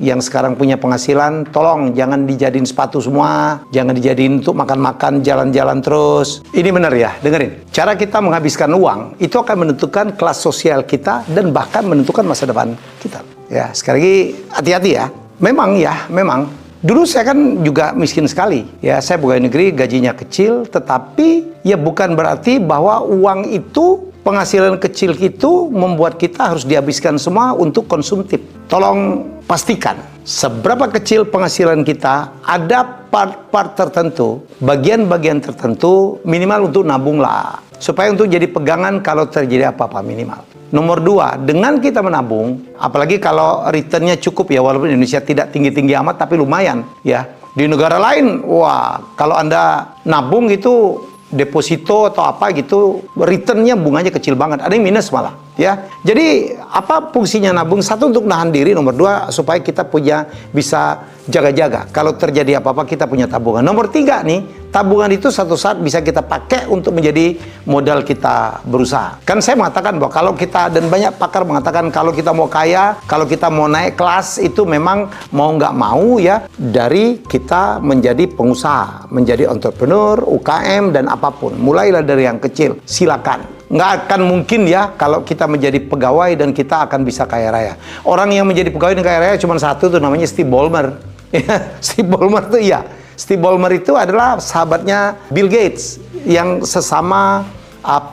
yang sekarang punya penghasilan, tolong jangan dijadiin sepatu semua, jangan dijadiin untuk makan-makan, jalan-jalan terus. Ini benar ya, dengerin. Cara kita menghabiskan uang itu akan menentukan kelas sosial kita dan bahkan menentukan masa depan kita. Ya, sekali lagi hati-hati ya. Memang. Dulu saya kan juga miskin sekali. Ya, saya pegawai negeri, gajinya kecil, tetapi ya bukan berarti bahwa uang itu, penghasilan kecil itu membuat kita harus dihabiskan semua untuk konsumtif. Tolong pastikan seberapa kecil penghasilan kita, ada part-part tertentu, bagian-bagian tertentu minimal untuk nabung lah. Supaya untuk jadi pegangan kalau terjadi apa-apa minimal. Nomor 2, dengan kita menabung, apalagi kalau returnnya cukup ya, walaupun Indonesia tidak tinggi-tinggi amat tapi lumayan ya. Di negara lain, wah kalau Anda nabung itu deposito atau apa gitu, returnnya bunganya kecil banget, ada yang minus malah ya. Jadi apa fungsinya nabung? Satu, untuk nahan diri. Nomor 2, supaya kita bisa jaga-jaga kalau terjadi apa-apa kita punya tabungan. Nomor 3 nih, tabungan itu satu saat bisa kita pakai untuk menjadi modal kita berusaha. Kan saya mengatakan bahwa kalau kita, dan banyak pakar mengatakan kalau kita mau kaya, kalau kita mau naik kelas, itu memang mau nggak mau ya, dari kita menjadi pengusaha, menjadi entrepreneur, UKM dan apapun. Mulailah dari yang kecil, silakan. Nggak akan mungkin ya kalau kita menjadi pegawai dan kita akan bisa kaya raya. Orang yang menjadi pegawai dan kaya raya cuma satu tuh, namanya Steve Ballmer. Steve Ballmer tuh iya. Steve Ballmer itu adalah sahabatnya Bill Gates yang sesama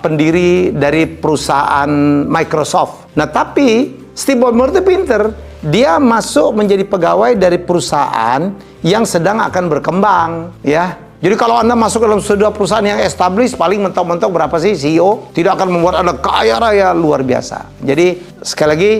pendiri dari perusahaan Microsoft. Nah tapi Steve Ballmer itu pinter. Dia masuk menjadi pegawai dari perusahaan yang sedang akan berkembang ya. Jadi kalau Anda masuk dalam sebuah perusahaan yang established, paling mentok-mentok berapa sih CEO? Tidak akan membuat Anda kaya raya luar biasa. Jadi sekali lagi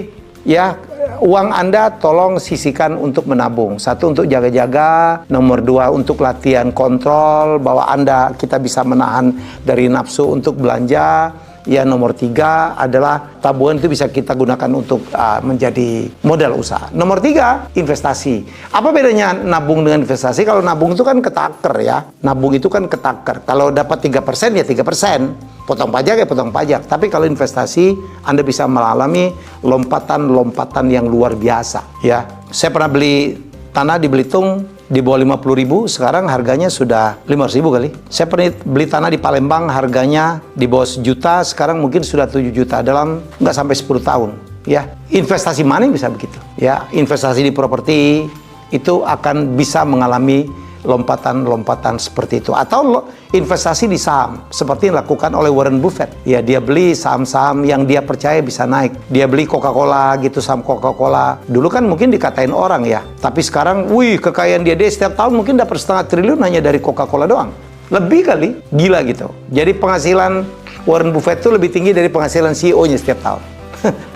ya, uang Anda tolong sisihkan untuk menabung. 1, untuk jaga-jaga. Nomor 2, untuk latihan kontrol bahwa kita bisa menahan dari nafsu untuk belanja. Ya, nomor 3 adalah tabungan itu bisa kita gunakan untuk menjadi modal usaha. Nomor 3, investasi. Apa bedanya nabung dengan investasi? Kalau nabung itu kan ketaker ya. Nabung itu kan ketaker. Kalau dapat 3% ya 3%. Potong pajak ya potong pajak. Tapi kalau investasi, Anda bisa mengalami lompatan-lompatan yang luar biasa ya. Saya pernah beli tanah di Belitung di bawah 50.000, sekarang harganya sudah 500.000 kali. Saya pernah beli tanah di Palembang, harganya di bawah 1 juta, sekarang mungkin sudah 7 juta dalam nggak sampai 10 tahun. Ya, investasi mana yang bisa begitu? Ya, investasi di properti itu akan bisa mengalami lompatan-lompatan seperti itu. Atau investasi di saham, seperti yang dilakukan oleh Warren Buffett. Ya, dia beli saham-saham yang dia percaya bisa naik. Dia beli Coca-Cola gitu, saham Coca-Cola. Dulu kan mungkin dikatain orang ya, tapi sekarang, wih, kekayaan dia setiap tahun mungkin dapat 0,5 triliun hanya dari Coca-Cola doang. Lebih kali, gila gitu. Jadi penghasilan Warren Buffett itu lebih tinggi dari penghasilan CEO-nya setiap tahun.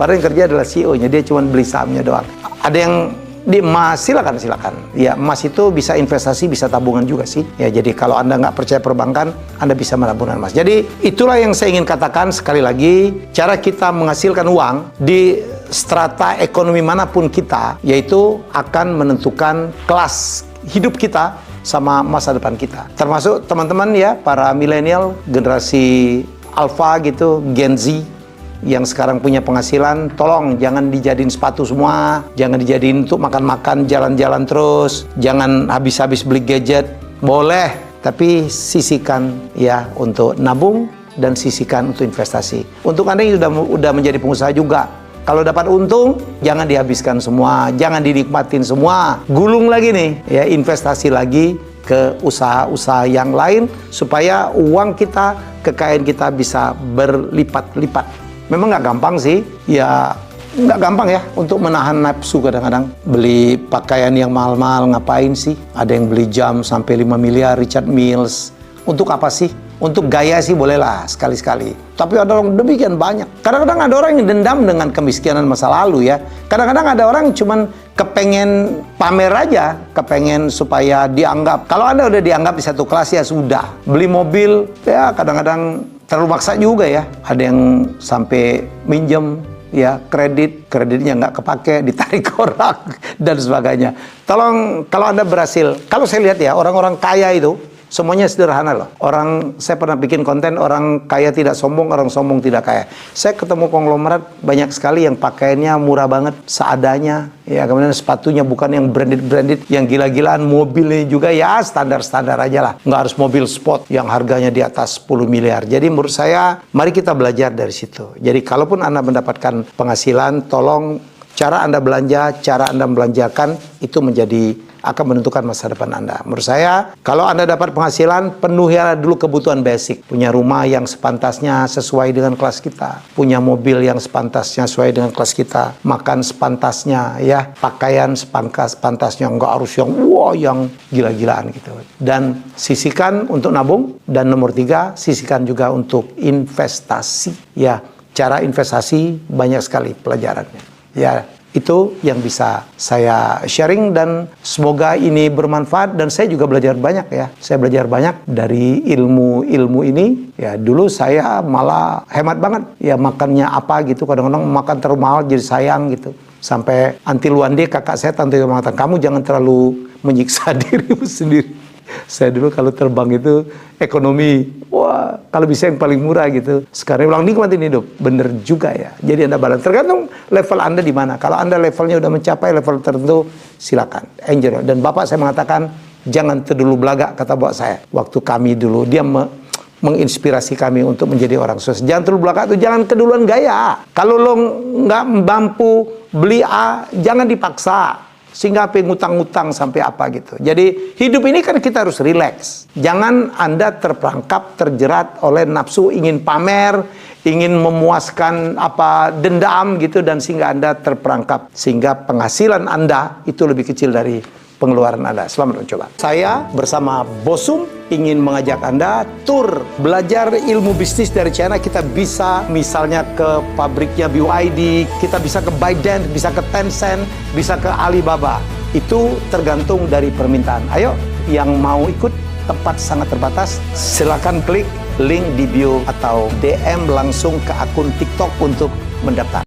Padahal yang kerja adalah CEO-nya, dia cuma beli sahamnya doang. Ada yang di emas, silakan. Ya, emas itu bisa investasi, bisa tabungan juga sih. Ya, jadi kalau Anda nggak percaya perbankan, Anda bisa menabung emas. Jadi itulah yang saya ingin katakan sekali lagi, cara kita menghasilkan uang di strata ekonomi manapun kita, yaitu akan menentukan kelas hidup kita sama masa depan kita. Termasuk teman-teman ya, para milenial, generasi Alpha gitu, Gen Z, yang sekarang punya penghasilan, tolong jangan dijadiin sepatu semua, jangan dijadiin untuk makan-makan, jalan-jalan terus, jangan habis-habis beli gadget. Boleh, tapi sisihkan ya untuk nabung dan sisihkan untuk investasi. Untuk Anda yang sudah menjadi pengusaha juga, kalau dapat untung, jangan dihabiskan semua, jangan dinikmatin semua. Gulung lagi nih, ya, investasi lagi ke usaha-usaha yang lain supaya uang kita, kekayaan kita bisa berlipat-lipat. Memang nggak gampang sih, ya nggak gampang ya untuk menahan nafsu kadang-kadang. Beli pakaian yang mahal-mahal ngapain sih? Ada yang beli jam sampai 5 miliar, Richard Milles. Untuk apa sih? Untuk gaya sih bolehlah sekali-sekali. Tapi ada orang demikian banyak. Kadang-kadang ada orang yang dendam dengan kemiskinan masa lalu ya. Kadang-kadang ada orang cuman kepengen pamer aja, kepengen supaya dianggap. Kalau Anda udah dianggap di satu kelas ya sudah. Beli mobil ya kadang-kadang terlalu maksa juga ya. Ada yang sampai minjem ya, kreditnya nggak kepake, ditarik orang dan sebagainya. Tolong, kalau Anda berhasil, kalau saya lihat ya, orang-orang kaya itu Semuanya sederhana loh. Saya pernah bikin konten, orang kaya tidak sombong, orang sombong tidak kaya. Saya ketemu konglomerat banyak sekali yang pakaiannya murah banget, seadanya. Ya, kemudian sepatunya bukan yang branded, yang gila-gilaan, mobilnya juga ya standar-standar aja lah. Nggak harus mobil sport yang harganya di atas 10 miliar. Jadi menurut saya, mari kita belajar dari situ. Jadi kalaupun Anda mendapatkan penghasilan, tolong cara Anda belanja, cara Anda belanjakan itu akan menentukan masa depan Anda. Menurut saya, kalau Anda dapat penghasilan, penuhilah dulu kebutuhan basic. Punya rumah yang sepantasnya sesuai dengan kelas kita. Punya mobil yang sepantasnya sesuai dengan kelas kita. Makan sepantasnya, ya. Pakaian sepantasnya, nggak harus yang gila-gilaan gitu. Dan sisihkan untuk nabung. Dan nomor 3, sisihkan juga untuk investasi. Ya, cara investasi banyak sekali pelajarannya. Ya, itu yang bisa saya sharing dan semoga ini bermanfaat dan saya juga belajar banyak ya. Saya belajar banyak dari ilmu ini. Ya, dulu saya malah hemat banget. Ya, makannya apa gitu. Kadang-kadang makan terlalu mahal jadi sayang gitu. Sampai Anti Luande, kakak saya, tante mengatakan, kamu jangan terlalu menyiksa dirimu sendiri. Saya dulu kalau terbang itu ekonomi, wah kalau bisa yang paling murah gitu. Sekarang ulang nikmatin hidup, bener juga ya. Jadi Anda balance, tergantung level Anda di mana. Kalau Anda levelnya udah mencapai level tertentu, silakan, enjoy. Dan Bapak saya mengatakan, jangan terdulu belagak, kata Bapak saya. Waktu kami dulu, dia menginspirasi kami untuk menjadi orang sukses. Jangan terlalu belakang itu, jangan keduluan gaya. Kalau lo nggak mampu beli A, jangan dipaksa. Sehingga apa ngutang-ngutang sampai apa gitu. Jadi hidup ini kan kita harus rileks. Jangan Anda terperangkap, terjerat oleh nafsu, ingin pamer, ingin memuaskan dendam gitu, dan sehingga Anda terperangkap. Sehingga penghasilan Anda itu lebih kecil dari pengeluaran Anda. Selamat mencoba. Saya bersama Bosum ingin mengajak Anda tur belajar ilmu bisnis dari China. Kita bisa misalnya ke pabriknya BYD, kita bisa ke ByteDance, bisa ke Tencent, bisa ke Alibaba. Itu tergantung dari permintaan. Ayo, yang mau ikut, tempat sangat terbatas. Silakan klik link di bio atau DM langsung ke akun TikTok untuk mendaftar.